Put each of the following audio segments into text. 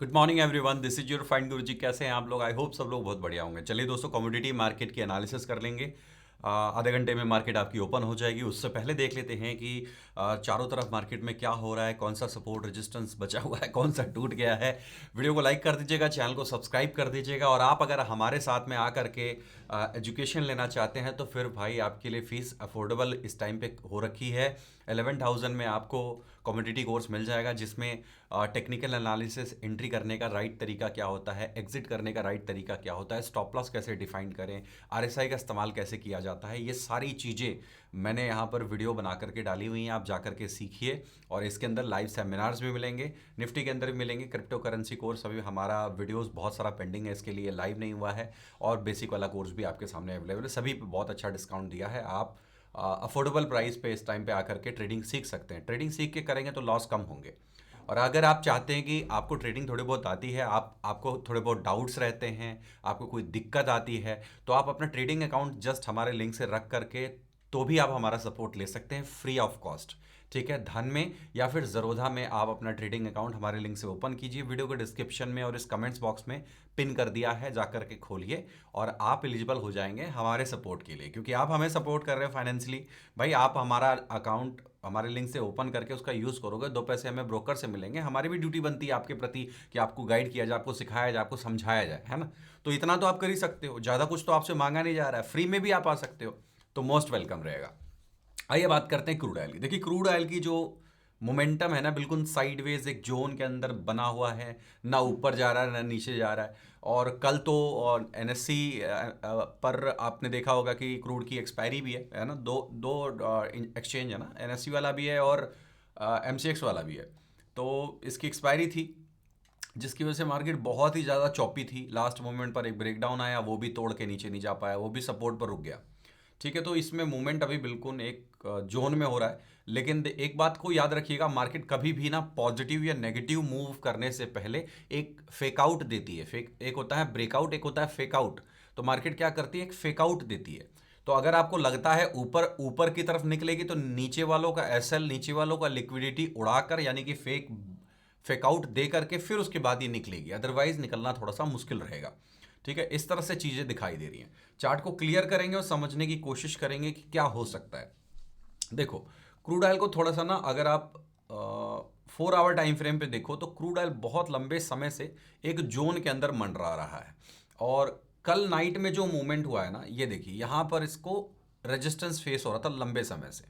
Good morning everyone, this is your fine Guruji. कैसे हैं आप लोग? आई होप सब लोग बहुत बढ़िया होंगे। चलिए दोस्तों, कमोडिटी मार्केट की एनालिसिस कर लेंगे। आधे घंटे में मार्केट आपकी ओपन हो जाएगी। उससे पहले देख लेते हैं कि चारों तरफ मार्केट में क्या हो रहा है, कौन सा सपोर्ट रेजिस्टेंस बचा हुआ है, कौन सा टूट गया है। वीडियो को लाइक कर दीजिएगा, चैनल को सब्सक्राइब कर दीजिएगा। और आप अगर हमारे साथ में आकर के एजुकेशन लेना चाहते हैं तो फिर भाई आपके लिए फ़ीस अफोर्डेबल इस टाइम पे हो रखी है। 11,000 में आपको कमोडिटी कोर्स मिल जाएगा, जिसमें टेक्निकल एनालिसिस, एंट्री करने का राइट तरीका क्या होता है, एग्जिट करने का राइट तरीका क्या होता है, स्टॉप लॉस कैसे डिफाइन करें, आरएसआई का इस्तेमाल कैसे किया जाता है। ये सारी चीज़ें मैंने यहाँ पर वीडियो बना करके डाली हुई हैं, आप जा करके सीखिए। और इसके अंदर लाइव सेमिनार्स भी मिलेंगे, निफ्टी के अंदर भी मिलेंगे। क्रिप्टो करेंसी कोर्स अभी हमारा वीडियोस बहुत सारा पेंडिंग है, इसके लिए लाइव नहीं हुआ है। और बेसिक वाला कोर्स भी आपके सामने अवेलेबल है। सभी पे बहुत अच्छा डिस्काउंट दिया है। आप अफोर्डेबल प्राइस पे इस टाइम पे आकर के ट्रेडिंग सीख सकते हैं। ट्रेडिंग सीख के करेंगे तो लॉस कम होंगे। और अगर आप चाहते हैं कि आपको ट्रेडिंग थोड़ी बहुत आती है, आपको थोड़े बहुत डाउट्स रहते हैं, आपको कोई दिक्कत आती है, तो आप अपना ट्रेडिंग अकाउंट जस्ट हमारे लिंक से रख करके तो भी आप हमारा सपोर्ट ले सकते हैं फ्री ऑफ कॉस्ट। ठीक है, धन में या फिर ज़रोधा में आप अपना ट्रेडिंग अकाउंट हमारे लिंक से ओपन कीजिए। वीडियो के डिस्क्रिप्शन में और इस कमेंट्स बॉक्स में पिन कर दिया है, जाकर के खोलिए और आप एलिजिबल हो जाएंगे हमारे सपोर्ट के लिए, क्योंकि आप हमें सपोर्ट कर रहे हैं फाइनेंशियली। भाई आप हमारा अकाउंट हमारे लिंक से ओपन करके उसका यूज़ करोगे, दो पैसे हमें ब्रोकर से मिलेंगे। हमारी भी ड्यूटी बनती है आपके प्रति कि आपको गाइड किया जाए, आपको सिखाया जाए, आपको समझाया जाए, है ना। तो इतना तो आप कर ही सकते हो, ज़्यादा कुछ तो आपसे मांगा नहीं जा रहा है, फ्री में भी आप आ सकते हो, तो मोस्ट वेलकम रहेगा। आइए बात करते हैं क्रूड ऑयल की। देखिए, क्रूड ऑयल की जो मोमेंटम है ना, बिल्कुल साइडवेज एक जोन के अंदर बना हुआ है, ना ऊपर जा रहा है ना नीचे जा रहा है। और कल तो एनएससी पर आपने देखा होगा कि क्रूड की एक्सपायरी भी है ना। दो दो एक्सचेंज है ना, एनएससी वाला भी है और एमसीएक्स वाला भी है। तो इसकी एक्सपायरी थी, जिसकी वजह से मार्केट बहुत ही ज़्यादा चौपी थी। लास्ट मोमेंट पर एक ब्रेकडाउन आया, वो भी तोड़ के नीचे नहीं जा पाया, वो भी सपोर्ट पर रुक गया। ठीक है, तो इसमें मूवमेंट अभी बिल्कुल एक जोन में हो रहा है। लेकिन एक बात को याद रखिएगा, मार्केट कभी भी ना पॉजिटिव या नेगेटिव मूव करने से पहले एक फेक आउट देती है। एक होता है ब्रेकआउट, एक होता है फेक आउट। तो मार्केट क्या करती है, एक फेक आउट देती है। तो अगर आपको लगता है ऊपर ऊपर की तरफ निकलेगी, तो नीचे वालों का एसएल, नीचे वालों का लिक्विडिटी उड़ाकर, यानी कि फेकआउट दे करके फिर उसके बाद ये निकलेगी। अदरवाइज निकलना थोड़ा सा मुश्किल रहेगा। ठीक है, इस तरह से चीज़ें दिखाई दे रही हैं। चार्ट को क्लियर करेंगे और समझने की कोशिश करेंगे कि क्या हो सकता है। देखो, क्रूड ऑयल को थोड़ा सा ना, अगर आप 4 आवर टाइम फ्रेम पे देखो तो क्रूड ऑयल बहुत लंबे समय से एक जोन के अंदर मंडरा रहा है। और कल नाइट में जो मूवमेंट हुआ है ना, ये देखिए यहाँ पर इसको रेजिस्टेंस फेस हो रहा था लंबे समय से।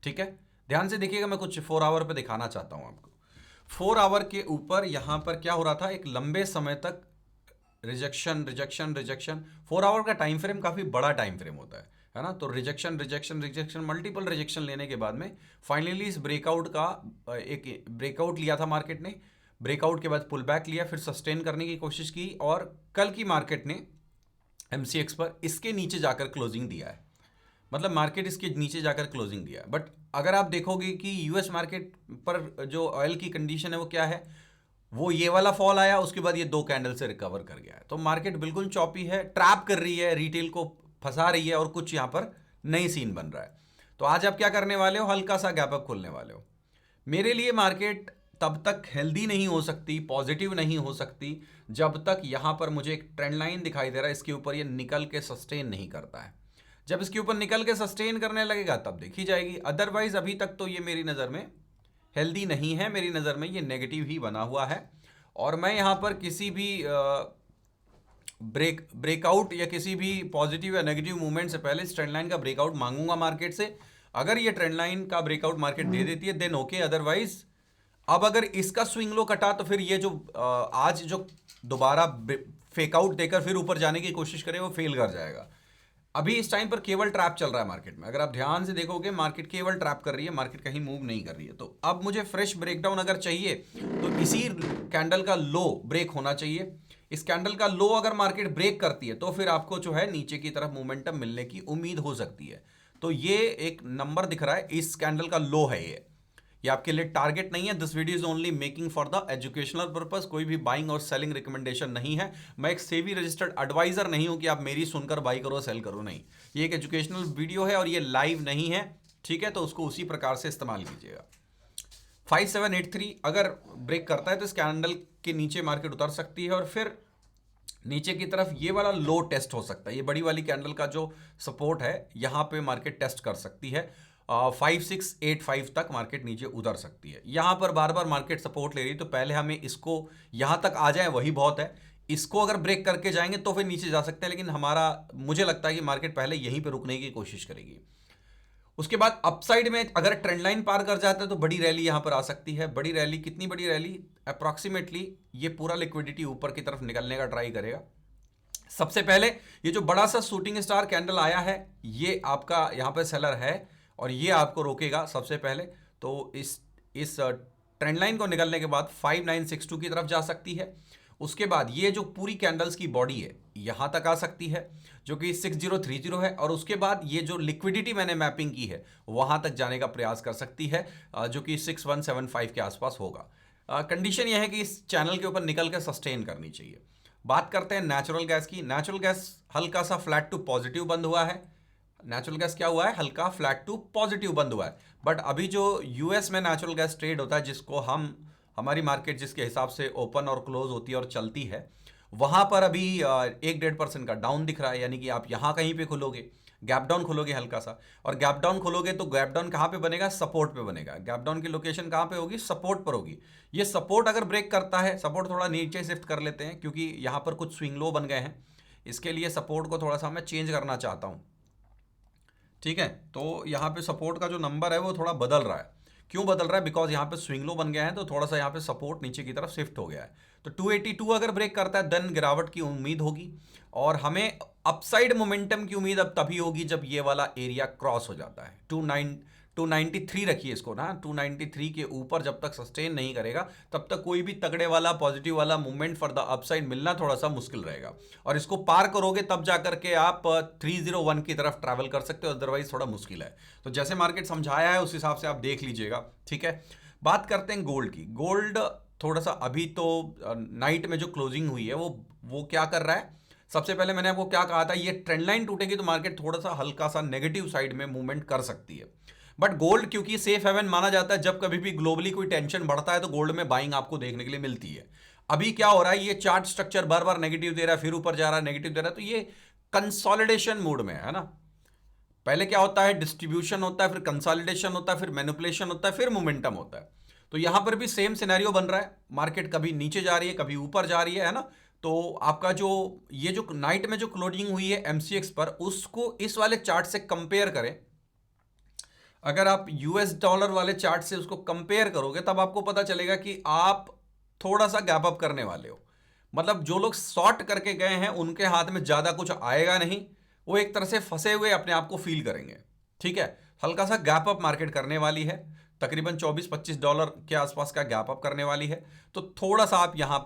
ठीक है, ध्यान से देखिएगा, मैं कुछ 4 आवर पे दिखाना चाहता हूँ आपको। 4 आवर के ऊपर यहाँ पर क्या हो रहा था, एक लंबे समय तक रिजेक्शन रिजेक्शन रिजेक्शन। 4 आवर का टाइम फ्रेम काफ़ी बड़ा टाइम फ्रेम होता है ना। तो rejection rejection rejection, multiple rejection लेने के बाद में फाइनली इस ब्रेकआउट का एक ब्रेकआउट लिया था मार्केट ने। ब्रेकआउट के बाद पुल बैक लिया, फिर सस्टेन करने की कोशिश की, और कल की मार्केट ने एमसीएक्स पर इसके नीचे जाकर क्लोजिंग दिया है। मतलब मार्केट इसके नीचे जाकर क्लोजिंग दिया है। बट अगर आप देखोगे कि यूएस मार्केट पर जो ऑयल की कंडीशन है वो क्या है, वो ये वाला फॉल आया, उसके बाद ये 2 कैंडल से रिकवर कर गया है। तो मार्केट बिल्कुल चॉपी है, ट्रैप कर रही है, रिटेल को फंसा रही है, और कुछ यहाँ पर नई सीन बन रहा है। तो आज आप क्या करने वाले हो, हल्का सा गैप अप खोलने वाले हो। मेरे लिए मार्केट तब तक हेल्दी नहीं हो सकती, पॉजिटिव नहीं हो सकती, जब तक यहाँ पर मुझे एक ट्रेंड लाइन दिखाई दे रहा है, इसके ऊपर ये निकल के सस्टेन नहीं करता है। जब इसके ऊपर निकल के सस्टेन करने लगेगा तब देखी जाएगी। अदरवाइज अभी तक तो ये मेरी नज़र में हेल्दी नहीं है, मेरी नज़र में ये नेगेटिव ही बना हुआ है। और मैं यहाँ पर किसी भी ब्रेकआउट या किसी भी पॉजिटिव या नेगेटिव मूवमेंट से पहले इस ट्रेंड लाइन का ब्रेकआउट मांगूंगा मार्केट से। अगर ये ट्रेंड लाइन का ब्रेकआउट मार्केट दे देती है देन ओके, अदरवाइज अब अगर इसका स्विंग लो कटा तो फिर ये जो आज जो दोबारा फेकआउट देकर फिर ऊपर जाने की कोशिश करे वो फेल कर जाएगा। अभी इस टाइम पर केवल ट्रैप चल रहा है मार्केट में। अगर आप ध्यान से देखोगे, मार्केट केवल ट्रैप कर रही है, मार्केट कहीं मूव नहीं कर रही है। तो अब मुझे फ्रेश ब्रेकडाउन अगर चाहिए तो इसी कैंडल का लो ब्रेक होना चाहिए। इस कैंडल का लो अगर मार्केट ब्रेक करती है तो फिर आपको जो है नीचे की तरफ मोमेंटम मिलने की उम्मीद हो सकती है। तो ये एक नंबर दिख रहा है, इस कैंडल का लो है ये आपके लिए टारगेट नहीं है। This video is only making for the educational purpose, कोई भी बाइंग और सेलिंग रिकमेंडेशन नहीं है। मैं एक सेबी रजिस्टर्ड एडवाइजर नहीं हूं कि आप मेरी सुनकर बाई करो सेल करो, नहीं। ये एक एजुकेशनल वीडियो है और ये लाइव नहीं है। ठीक है, तो उसको उसी प्रकार से इस्तेमाल कीजिएगा। 5783 अगर ब्रेक करता है तो इस कैंडल के नीचे मार्केट उतर सकती है और फिर नीचे की तरफ ये वाला लो टेस्ट हो सकता है। ये बड़ी वाली कैंडल का जो सपोर्ट है यहां पे मार्केट टेस्ट कर सकती है। 5685 तक मार्केट नीचे उतर सकती है। यहां पर बार बार मार्केट सपोर्ट ले रही है, तो पहले हमें इसको यहां तक आ जाए वही बहुत है। इसको अगर ब्रेक करके जाएंगे तो फिर नीचे जा सकते हैं, लेकिन मुझे लगता है कि मार्केट पहले यहीं पे रुकने की कोशिश करेगी। उसके बाद अपसाइड में अगर ट्रेंड लाइन पार कर जाता है तो बड़ी रैली यहां पर आ सकती है। बड़ी रैली, कितनी बड़ी रैली? अप्रॉक्सीमेटली ये पूरा लिक्विडिटी ऊपर की तरफ निकलने का ट्राई करेगा। सबसे पहले ये जो बड़ा सा शूटिंग स्टार कैंडल आया है, ये आपका यहां पर सेलर है और ये आपको रोकेगा सबसे पहले। तो इस ट्रेंड लाइन को निकलने के बाद 5962 की तरफ जा सकती है। उसके बाद ये जो पूरी कैंडल्स की बॉडी है यहां तक आ सकती है, जो कि 6030 है, और उसके बाद ये जो लिक्विडिटी मैंने मैपिंग की है वहां तक जाने का प्रयास कर सकती है, जो कि 6175 के आसपास होगा। कंडीशन यह है कि इस चैनल के ऊपर निकल कर सस्टेन करनी चाहिए। बात करते हैं नेचुरल गैस की। नेचुरल गैस हल्का सा फ्लैट टू पॉजिटिव बंद हुआ है। नेचुरल गैस क्या हुआ है? हल्का फ्लैट टू पॉजिटिव बंद हुआ है। बट अभी जो यूएस में नेचुरल गैस ट्रेड होता है, जिसको हमारी मार्केट जिसके हिसाब से ओपन और क्लोज होती है और चलती है, वहां पर अभी 1-1.5% का डाउन दिख रहा है। यानी कि आप यहां कहीं पे खुलोगे, गैप डाउन खुलोगे हल्का सा, और गैप डाउन खुलोगे तो गैप डाउन कहां पे बनेगा? सपोर्ट पे बनेगा। गैप डाउन की लोकेशन कहां पे होगी? सपोर्ट पर होगी। ये सपोर्ट अगर ब्रेक करता है, सपोर्ट थोड़ा नीचे शिफ्ट कर लेते हैं क्योंकि यहां पर कुछ स्विंग लो बन गए हैं, इसके लिए सपोर्ट को थोड़ा सा मैं चेंज करना चाहता हूं। ठीक है, तो यहाँ पे सपोर्ट का जो नंबर है वो थोड़ा बदल रहा है। क्यों बदल रहा है? बिकॉज यहाँ पे स्विंग लो बन गया है, तो थोड़ा सा यहाँ पे सपोर्ट नीचे की तरफ शिफ्ट हो गया है। तो 282 अगर ब्रेक करता है देन गिरावट की उम्मीद होगी, और हमें अपसाइड मोमेंटम की उम्मीद अब तभी होगी जब ये वाला एरिया क्रॉस हो जाता है। 293 रखिए इसको ना, 293 के ऊपर जब तक सस्टेन नहीं करेगा तब तक कोई भी तगड़े वाला पॉजिटिव वाला मूवमेंट फॉर द अपसाइड मिलना थोड़ा सा मुश्किल रहेगा। और इसको पार करोगे तब जाकर के आप 301 की तरफ ट्रैवल कर सकते हो, अदरवाइज थोड़ा मुश्किल है। तो जैसे मार्केट समझाया है उस हिसाब से आप देख लीजिएगा। ठीक है, बात करते हैं गोल्ड की। गोल्ड थोड़ा सा अभी तो नाइट में जो क्लोजिंग हुई है वो क्या कर रहा है? सबसे पहले मैंने आपको क्या कहा था, ये ट्रेंड लाइन टूटेगी तो मार्केट थोड़ा सा हल्का सा नेगेटिव साइड में मूवमेंट कर सकती है। बट गोल्ड क्योंकि सेफ हेवन माना जाता है, जब कभी भी ग्लोबली कोई टेंशन बढ़ता है तो गोल्ड में बाइंग आपको देखने के लिए मिलती है। अभी क्या हो रहा है, ये चार्ट स्ट्रक्चर बार बार नेगेटिव दे रहा है, फिर ऊपर जा रहा है, नेगेटिव दे रहा है, तो ये कंसोलिडेशन मूड में है ना। पहले क्या होता है? डिस्ट्रीब्यूशन होता है, फिर कंसोलिडेशन होता है, फिर मैनिपुलेशन होता है, फिर मोमेंटम होता है। तो यहां पर भी सेम सिनेरियो बन रहा है। मार्केट कभी नीचे जा रही है, कभी ऊपर जा रही है ना। तो आपका जो ये जो नाइट में जो क्लोजिंग हुई है एमसीएक्स पर, उसको इस वाले चार्ट से कंपेयर करें। अगर आप यूएस डॉलर वाले चार्ट से उसको कंपेयर करोगे तब आपको पता चलेगा कि आप थोड़ा सा गैप अप करने वाले हो। मतलब जो लोग शॉर्ट करके गए हैं उनके हाथ में ज्यादा कुछ आएगा नहीं, वो एक तरह से फंसे हुए अपने आप को फील करेंगे। ठीक है, हल्का सा गैप अप मार्केट करने वाली है, तकरीबन $24-25 के आसपास का गैप अप करने वाली है। तो थोड़ा सा आप यहाँ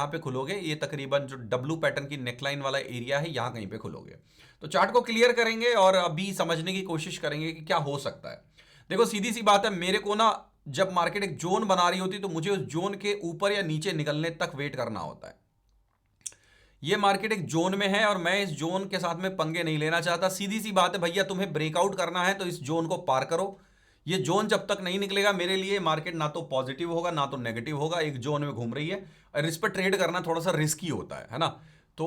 पे खुलोगे, ये तकरीबन जो डब्लू पैटर्न की नेकलाइन वाला एरिया है यहाँ कहीं पे खुलोगे। तो चार्ट को क्लियर करेंगे और अभी समझने की कोशिश करेंगे कि क्या हो सकता है। देखो सीधी सी बात है, मेरे को ना जब मार्केट एक जोन बना रही होती तो मुझे उस जोन के ऊपर या नीचे निकलने तक वेट करना होता है। ये मार्केट एक जोन में है और मैं इस जोन के साथ में पंगे नहीं लेना चाहता। सीधी सी बात है भैया, तुम्हें ब्रेकआउट करना है तो इस जोन को पार करो। ये जोन जब तक नहीं निकलेगा मेरे लिए मार्केट ना तो पॉजिटिव होगा ना तो नेगेटिव होगा, एक जोन में घूम रही है और इस पर ट्रेड करना थोड़ा सा रिस्की होता है ना। तो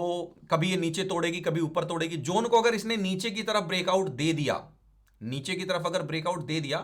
कभी ये नीचे तोड़ेगी, कभी ऊपर तोड़ेगी। जोन को अगर इसने नीचे की तरफ ब्रेकआउट दे दिया, नीचे की तरफ अगर ब्रेकआउट दे दिया,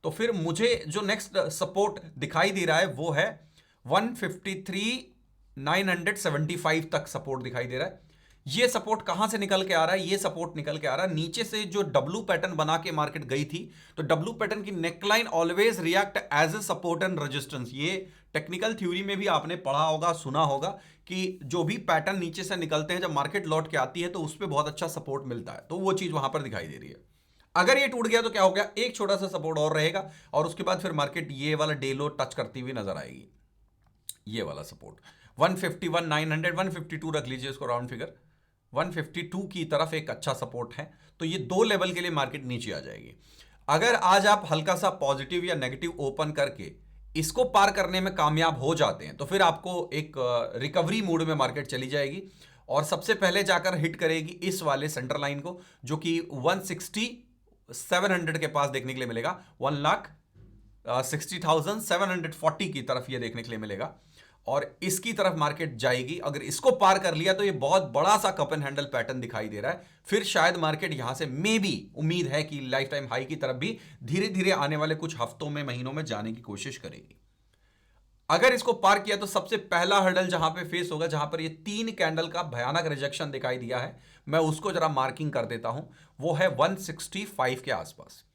तो फिर मुझे जो नेक्स्ट सपोर्ट दिखाई दे रहा है वो है 153,975 तक सपोर्ट दिखाई दे रहा है। ये सपोर्ट कहां से निकल के आ रहा है? ये सपोर्ट निकल के आ रहा है नीचे से, जो डब्लू पैटर्न बना के मार्केट गई थी। तो डब्लू पैटर्न की neckline always react as a support and resistance. ये टेक्निकल थ्योरी में भी आपने पढ़ा होगा, सुना होगा कि जो भी पैटर्न नीचे से निकलते हैं, जब मार्केट लौट के आती है तो उस पर बहुत अच्छा सपोर्ट मिलता है। तो वो चीज वहां पर दिखाई दे रही है। अगर ये टूट गया तो क्या हो गया? एक छोटा सा सपोर्ट और रहेगा और उसके बाद फिर मार्केट ये वाला डे लो टच करती हुई नजर आएगी। ये वाला सपोर्ट 151,900, 152 रख लीजिए इसको राउंड फिगर, 152 की तरफ एक अच्छा सपोर्ट है। तो ये दो लेवल के लिए मार्केट नीचे आ जाएगी। अगर आज आप हल्का सा पॉजिटिव या नेगेटिव ओपन करके इसको पार करने में कामयाब हो जाते हैं तो फिर आपको एक रिकवरी मूड में मार्केट चली जाएगी और सबसे पहले जाकर हिट करेगी इस वाले सेंटर लाइन को, जो कि 160,700 के पास देखने के लिए मिलेगा। 60,740 की तरफ ये देखने के लिए मिलेगा और इसकी तरफ मार्केट जाएगी। अगर इसको पार कर लिया तो ये बहुत बड़ा सा कप एंड हैंडल पैटर्न दिखाई दे रहा है। फिर शायद मार्केट यहां से मे बी उम्मीद है कि लाइफ टाइम हाई की तरफ भी धीरे धीरे आने वाले कुछ हफ्तों में, महीनों में जाने की कोशिश करेगी। अगर इसको पार किया तो सबसे पहला हर्डल जहां पे फेस होगा, जहां पर ये 3 कैंडल का भयानक रिजेक्शन दिखाई दिया है, मैं उसको जरा मार्किंग कर देता हूं। वो है 165 के आसपास।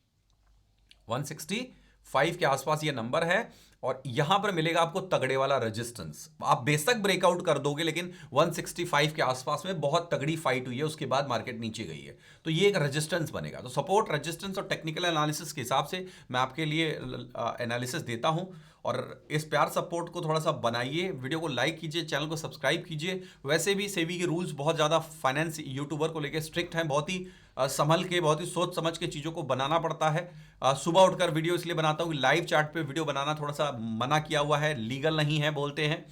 165 के आसपास ये नंबर है और यहां पर मिलेगा आपको तगड़े वाला रेजिस्टेंस। आप बेशक ब्रेकआउट कर दोगे, लेकिन 165 के आसपास में बहुत तगड़ी फाइट हुई है, उसके बाद मार्केट नीचे गई है, तो ये एक रेजिस्टेंस बनेगा। तो सपोर्ट, रेजिस्टेंस और टेक्निकल एनालिसिस के हिसाब से मैं आपके लिए एनालिसिस देता हूं और इस प्यार सपोर्ट को थोड़ा सा बनाइए, वीडियो को लाइक कीजिए, चैनल को सब्सक्राइब कीजिए। वैसे भी सेबी के रूल्स बहुत ज़्यादा फाइनेंस यूट्यूबर को लेकर स्ट्रिक्ट हैं, बहुत ही संभल के, बहुत ही सोच समझ के चीज़ों को बनाना पड़ता है। सुबह उठकर वीडियो इसलिए बनाता हूँ कि लाइव चार्ट पे वीडियो बनाना थोड़ा सा मना किया हुआ है, लीगल नहीं है बोलते हैं।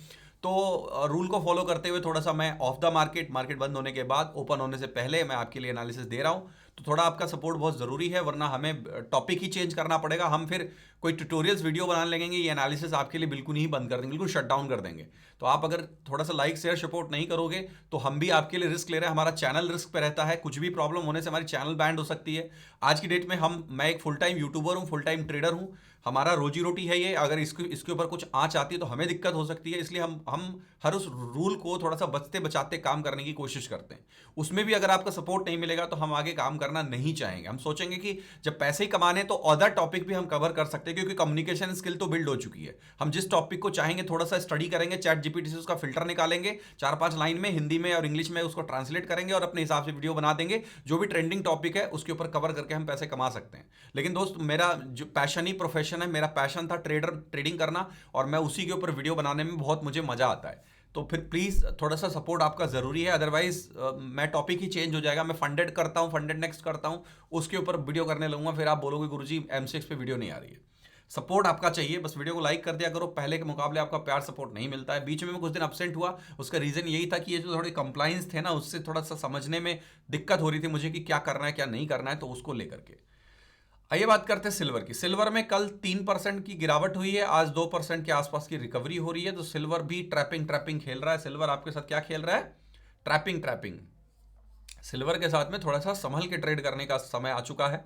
तो रूल को फॉलो करते हुए थोड़ा सा मैं ऑफ द मार्केट, मार्केट बंद होने के बाद, ओपन होने से पहले मैं आपके लिए एनालिसिस दे रहा हूँ। तो थोड़ा आपका सपोर्ट बहुत ज़रूरी है, वरना हमें टॉपिक ही चेंज करना पड़ेगा। हम फिर कोई ट्यूटोरियल्स वीडियो बनाने लगेंगे, ये एनालिसिस आपके लिए बिल्कुल ही बंद कर देंगे, बिल्कुल शट डाउन कर देंगे। तो आप अगर थोड़ा सा लाइक शेयर सपोर्ट नहीं करोगे तो हम भी आपके लिए रिस्क ले रहे हैं, हमारा चैनल रिस्क पे रहता है। कुछ भी प्रॉब्लम होने से हमारी चैनल बैंड हो सकती है। आज की डेट में मैं एक फुल टाइम यूट्यूबर हूँ, फुल टाइम ट्रेडर हूँ, हमारा रोजी रोटी है ये। अगर इसके ऊपर कुछ आंच आती है तो हमें दिक्कत हो सकती है, इसलिए हम हर उस रूल को थोड़ा सा बचते बचाते काम करने की कोशिश करते हैं। उसमें भी अगर आपका सपोर्ट नहीं मिलेगा तो हम आगे काम करना नहीं चाहेंगे। हम सोचेंगे कि जब पैसे ही कमाने तो अदर टॉपिक भी हम कवर कर सकते हैं, क्योंकि कम्युनिकेशन स्किल तो बिल्ड हो चुकी है। हम जिस टॉपिक को चाहेंगे थोड़ा सा स्टडी करेंगे, चैट जीपीटी से उसका फिल्टर निकालेंगे, 4-5 लाइन में हिंदी में और इंग्लिश में उसको ट्रांसलेट करेंगे और अपने हिसाब से वीडियो बना देंगे। जो भी ट्रेंडिंग टॉपिक है उसके ऊपर कवर करके हम पैसे कमा सकते हैं। लेकिन दोस्त, मेरा जो पैशन ही प्रोफेशन है, मेरा पैशन था ट्रेडिंग करना, और मैं उसी के ऊपर वीडियो बनाने में बहुत मुझे मजा आता है। तो फिर प्लीज़ थोड़ा सा सपोर्ट आपका ज़रूरी है, अदरवाइज मैं टॉपिक ही चेंज हो जाएगा। मैं फंडेड करता हूँ, फंडेड नेक्स्ट करता हूँ, उसके ऊपर वीडियो करने लगूंगा, फिर आप बोलोगे गुरुजी M6 पे वीडियो नहीं आ रही है। सपोर्ट आपका चाहिए, बस वीडियो को लाइक कर दिया करो। पहले के मुकाबले आपका प्यार सपोर्ट नहीं मिलता है। बीच में मैं कुछ दिन अपसेंट हुआ, उसका रीज़न यही था कि ये जो थोड़ी कंप्लाइंस थे ना, उससे थोड़ा सा समझने में दिक्कत हो रही थी मुझे कि क्या करना है क्या नहीं करना है, तो उसको लेकर के। आइए बात करते हैं सिल्वर की। सिल्वर में कल 3% की गिरावट हुई है, आज 2% के आसपास की रिकवरी हो रही है। तो सिल्वर भी ट्रैपिंग खेल रहा है। सिल्वर आपके साथ क्या खेल रहा है? ट्रैपिंग। सिल्वर के साथ में थोड़ा सा संभल के ट्रेड करने का समय आ चुका है।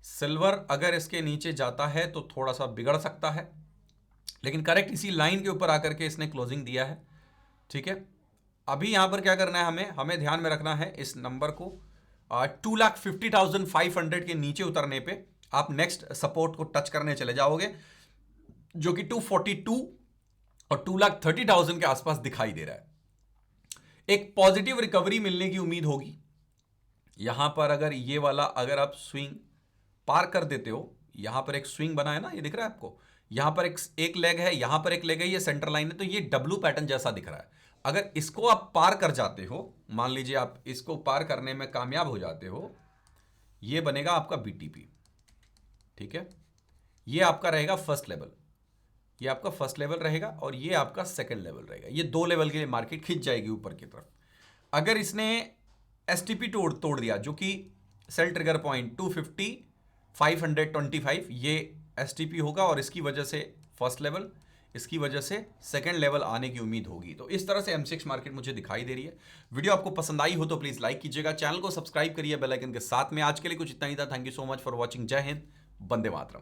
सिल्वर अगर इसके नीचे जाता है तो थोड़ा सा बिगड़ सकता है, लेकिन करेक्ट इसी लाइन के ऊपर आकर के इसने क्लोजिंग दिया है। ठीक है, अभी यहां पर क्या करना है, हमें ध्यान में रखना है इस नंबर को। 2,50,500 के नीचे उतरने पे आप नेक्स्ट सपोर्ट को टच करने चले जाओगे, जो कि 242 और 2,30,000 के आसपास दिखाई दे रहा है। एक पॉजिटिव रिकवरी मिलने की उम्मीद होगी यहां पर। अगर आप स्विंग पार कर देते हो, यहां पर एक स्विंग बना है ना, ये दिख रहा है आपको, यहां पर एक लेग है, यहां पर एक लेग है, ये सेंटर लाइन है, तो ये डब्लू पैटर्न जैसा दिख रहा है। अगर इसको आप पार कर जाते हो, मान लीजिए आप इसको पार करने में कामयाब हो जाते हो, ये बनेगा आपका बीटीपी। ठीक है, ये आपका रहेगा फर्स्ट लेवल, ये आपका फर्स्ट लेवल रहेगा और ये आपका सेकंड लेवल रहेगा। ये 2 लेवल के लिए मार्केट खिंच जाएगी ऊपर की तरफ। अगर इसने एसटीपी तोड़ दिया, जो कि सेल ट्रिगर पॉइंट 250,525, ये एसटीपी होगा और इसकी वजह से फर्स्ट लेवल, इसकी वजह से सेकंड लेवल आने की उम्मीद होगी। तो इस तरह से M6 मार्केट मुझे दिखाई दे रही है। वीडियो आपको पसंद आई हो तो प्लीज़ लाइक कीजिएगा, चैनल को सब्सक्राइब करिए बेल आइकन के साथ में। आज के लिए कुछ इतना ही था। Thank you so much for watching. जय हिंद, वंदे मातरम।